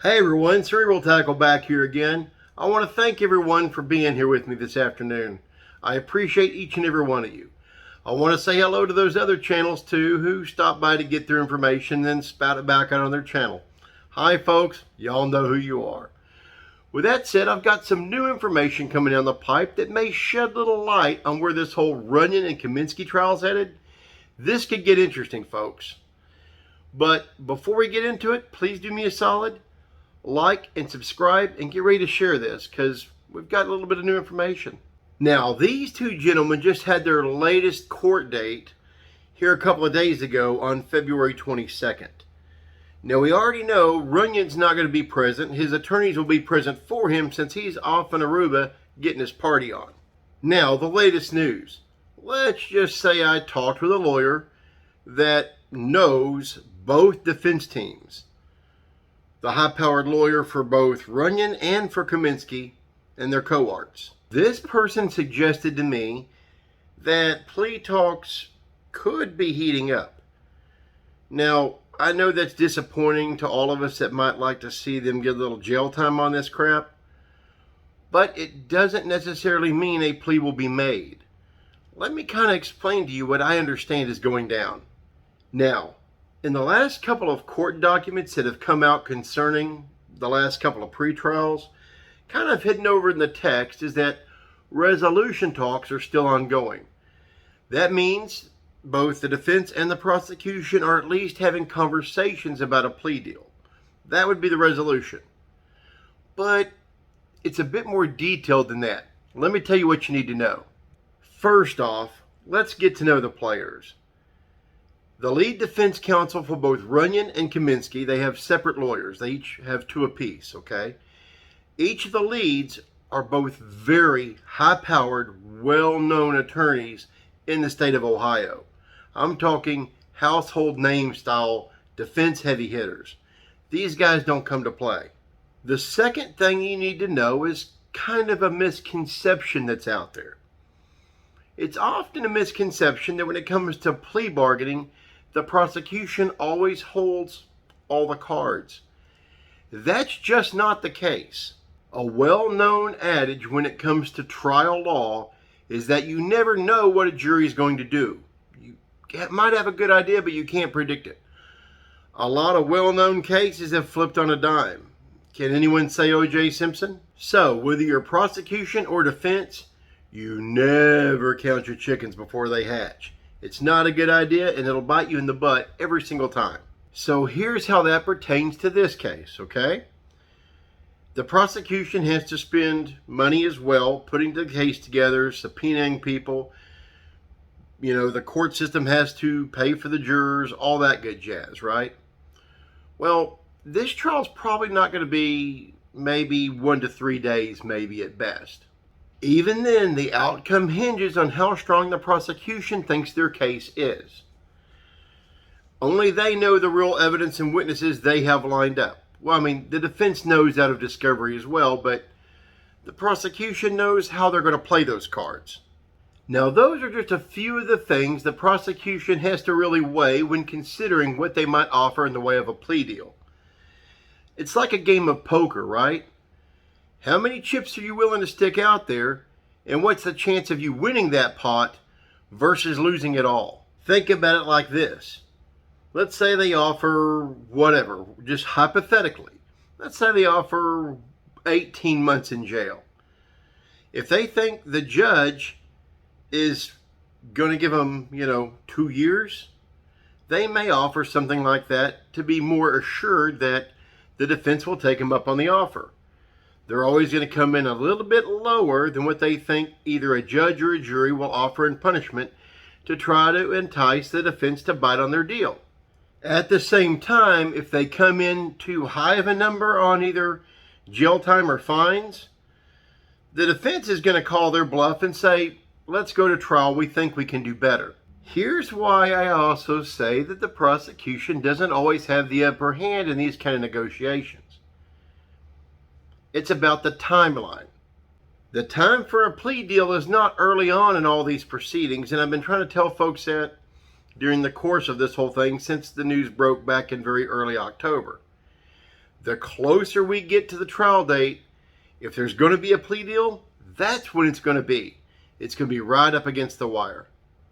Hey everyone, Cerebral Tackle back here again. I want to thank everyone for being here with me this afternoon. I appreciate each and every one of you. I want to say hello to those other channels too who stopped by to get their information and then spout it back out on their channel. Hi folks, y'all know who you are. With that said, I've got some new information coming down the pipe that may shed little light on where this whole Runyan and Cominsky trial is headed. This could get interesting, folks. But before we get into it, please do me a solid. Like and subscribe and get ready to share this because we've got a little bit of new information. Now, these two gentlemen just had their latest court date here a couple of days ago on February 22nd. Now, we already know Runyan's not going to be present. His attorneys will be present for him since he's off in Aruba getting his party on. Now, the latest news. Let's just say I talked with a lawyer that knows both defense teams. The high-powered lawyer for both Runyan and for Cominsky and their cohorts. This person suggested to me that plea talks could be heating up. Now, I know that's disappointing to all of us that might like to see them get a little jail time on this crap, but it doesn't necessarily mean a plea will be made. Let me kind of explain to you what I understand is going down. Now, in the last couple of court documents that have come out concerning the last couple of pretrials, kind of hidden over in the text is that resolution talks are still ongoing. That means both the defense and the prosecution are at least having conversations about a plea deal. That would be the resolution. But it's a bit more detailed than that. Let me tell you what you need to know. First off, let's get to know the players. The lead defense counsel for both Runyan and Cominsky, they have separate lawyers. They each have two apiece, okay? Each of the leads are both very high-powered, well-known attorneys in the state of Ohio. I'm talking household name style defense heavy hitters. These guys don't come to play. The second thing you need to know is kind of a misconception that's out there. It's often a misconception that when it comes to plea bargaining, the prosecution always holds all the cards. That's just not the case. A well-known adage when it comes to trial law is that you never know what a jury is going to do. You might have a good idea, but you can't predict it. A lot of well-known cases have flipped on a dime. Can anyone say O.J. Simpson? So, whether you're prosecution or defense, you never count your chickens before they hatch. It's not a good idea, and it'll bite you in the butt every single time. So here's how that pertains to this case, okay? The prosecution has to spend money as well, putting the case together, subpoenaing people. You know, the court system has to pay for the jurors, all that good jazz, right? Well, this trial's probably not going to be maybe 1 to 3 days, maybe at best. Even then, the outcome hinges on how strong the prosecution thinks their case is. Only they know the real evidence and witnesses they have lined up. Well, I mean, the defense knows out of discovery as well, but the prosecution knows how they're going to play those cards. Now, those are just a few of the things the prosecution has to really weigh when considering what they might offer in the way of a plea deal. It's like a game of poker, right? How many chips are you willing to stick out there, and what's the chance of you winning that pot versus losing it all? Think about it like this. Let's say they offer whatever, just hypothetically. Let's say they offer 18 months in jail. If they think the judge is going to give them, 2 years, they may offer something like that to be more assured that the defense will take them up on the offer. They're always going to come in a little bit lower than what they think either a judge or a jury will offer in punishment to try to entice the defense to bite on their deal. At the same time, if they come in too high of a number on either jail time or fines, the defense is going to call their bluff and say, let's go to trial, we think we can do better. Here's why I also say that the prosecution doesn't always have the upper hand in these kind of negotiations. It's about the timeline. The time for a plea deal is not early on in all these proceedings, and I've been trying to tell folks that during the course of this whole thing since the news broke back in very early October. The closer we get to the trial date, if there's going to be a plea deal, that's when it's going to be. It's going to be right up against the wire.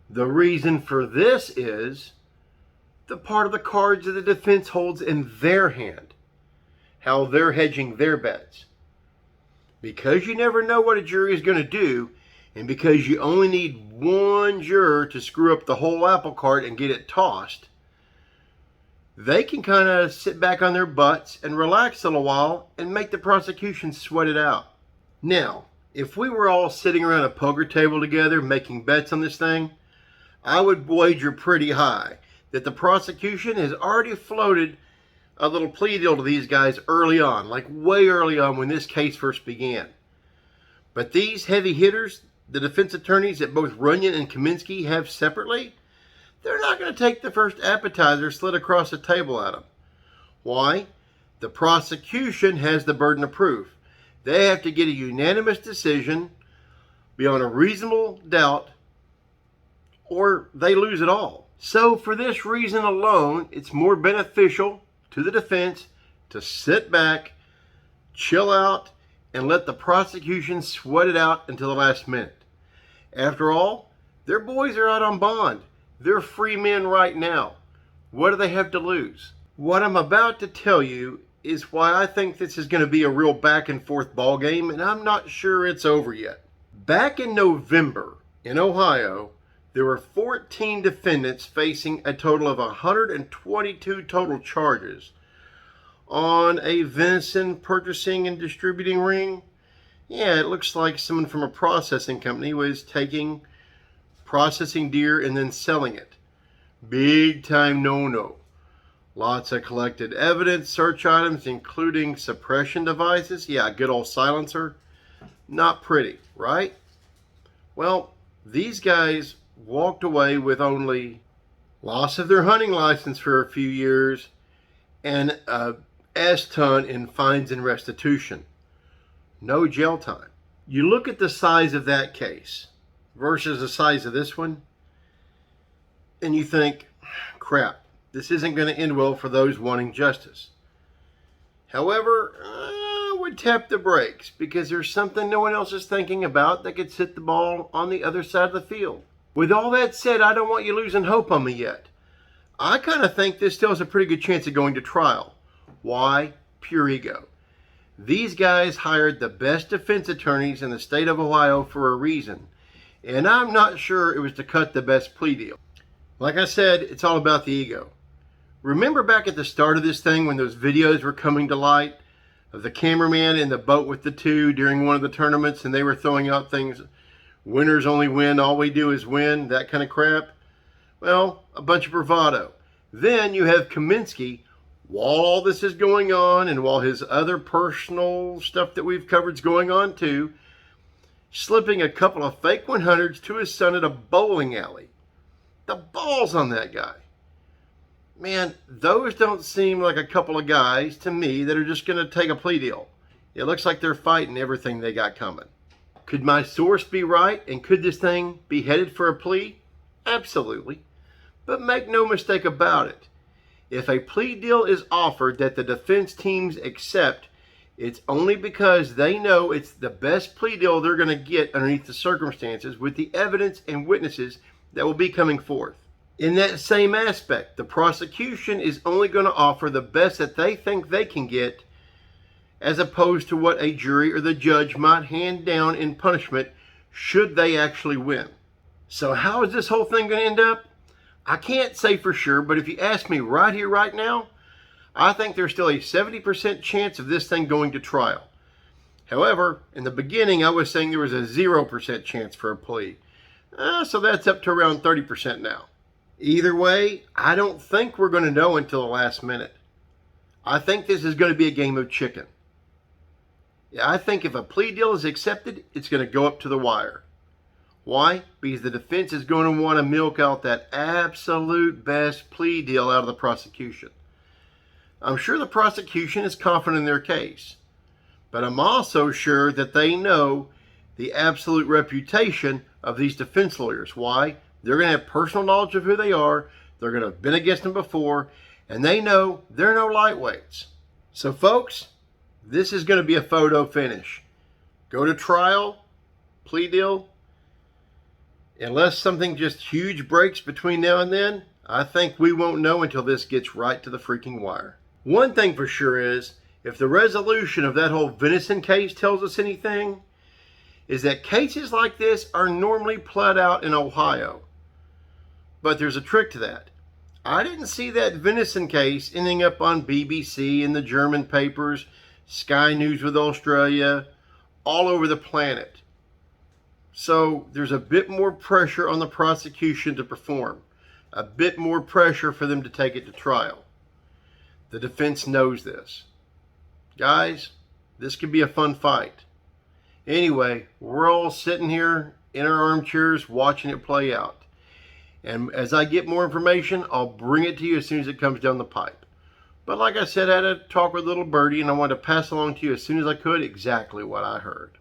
The reason for this is the part of the cards that the defense holds in their hand, how they're hedging their bets. Because you never know what a jury is going to do, and because you only need one juror to screw up the whole apple cart and get it tossed, they can kind of sit back on their butts and relax a little while and make the prosecution sweat it out. Now, if we were all sitting around a poker table together making bets on this thing, I would wager pretty high that the prosecution has already floated a little plea deal to these guys early on, like way early on when this case first began. But these heavy hitters, the defense attorneys that both Runyan and Cominsky have separately, they're not going to take the first appetizer slid across the table at them. Why? The prosecution has the burden of proof. They have to get a unanimous decision beyond a reasonable doubt, or they lose it all. So for this reason alone, it's more beneficial to the defense to sit back, chill out, and let the prosecution sweat it out until the last minute. After all, their boys are out on bond. They're free men right now. What do they have to lose? What I'm about to tell you is why I think this is going to be a real back and forth ball game, and I'm not sure it's over yet. Back in November in Ohio, there were 14 defendants facing a total of 122 total charges on a venison purchasing and distributing ring. Yeah, it looks like someone from a processing company was processing deer and then selling it. Big time no-no. Lots of collected evidence, search items, including suppression devices. Yeah, good old silencer. Not pretty, right? Well, these guys walked away with only loss of their hunting license for a few years and a S-ton in fines and restitution. No jail time. You look at the size of that case versus the size of this one, and you think, crap, this isn't going to end well for those wanting justice. However, I would tap the brakes because there's something no one else is thinking about that could sit the ball on the other side of the field. With all that said, I don't want you losing hope on me yet. I kind of think this still has a pretty good chance of going to trial. Why? Pure ego. These guys hired the best defense attorneys in the state of Ohio for a reason, and I'm not sure it was to cut the best plea deal. Like I said, it's all about the ego. Remember back at the start of this thing when those videos were coming to light of the cameraman in the boat with the two during one of the tournaments, and they were throwing out things, winners only win, all we do is win, that kind of crap? Well, a bunch of bravado. Then you have Cominsky, while all this is going on and while his other personal stuff that we've covered is going on too, slipping a couple of fake 100s to his son at a bowling alley. The balls on that guy. Man, those don't seem like a couple of guys to me that are just going to take a plea deal. It looks like they're fighting everything they got coming. Could my source be right, and could this thing be headed for a plea? Absolutely. But make no mistake about it. If a plea deal is offered that the defense teams accept, it's only because they know it's the best plea deal they're going to get underneath the circumstances with the evidence and witnesses that will be coming forth. In that same aspect, the prosecution is only going to offer the best that they think they can get, as opposed to what a jury or the judge might hand down in punishment should they actually win. So how is this whole thing going to end up? I can't say for sure, but if you ask me right here, right now, I think there's still a 70% chance of this thing going to trial. However, in the beginning, I was saying there was a 0% chance for a plea. So that's up to around 30% now. Either way, I don't think we're going to know until the last minute. I think this is going to be a game of chicken. I think if a plea deal is accepted, it's going to go up to the wire. Why? Because the defense is going to want to milk out that absolute best plea deal out of the prosecution. I'm sure the prosecution is confident in their case, but I'm also sure that they know the absolute reputation of these defense lawyers. Why? They're going to have personal knowledge of who they are. They're going to have been against them before, and they know they're no lightweights. So folks, this is going to be a photo finish. Go to trial, plea deal. Unless something just huge breaks between now and then, I think we won't know until this gets right to the freaking wire. One thing for sure is, if the resolution of that whole venison case tells us anything, is that cases like this are normally pled out in Ohio. But there's a trick to that. I didn't see that venison case ending up on BBC and the German papers, Sky News with Australia, all over the planet. So there's a bit more pressure on the prosecution to perform. A bit more pressure for them to take it to trial. The defense knows this. Guys, this could be a fun fight. Anyway, we're all sitting here in our armchairs watching it play out. And as I get more information, I'll bring it to you as soon as it comes down the pipe. But like I said, I had a talk with little birdie, and I wanted to pass along to you as soon as I could exactly what I heard.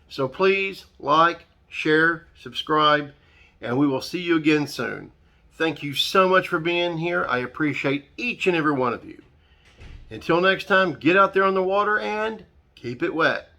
So please like, share, subscribe, and we will see you again soon. Thank you so much for being here. I appreciate each and every one of you. Until next time, get out there on the water and keep it wet.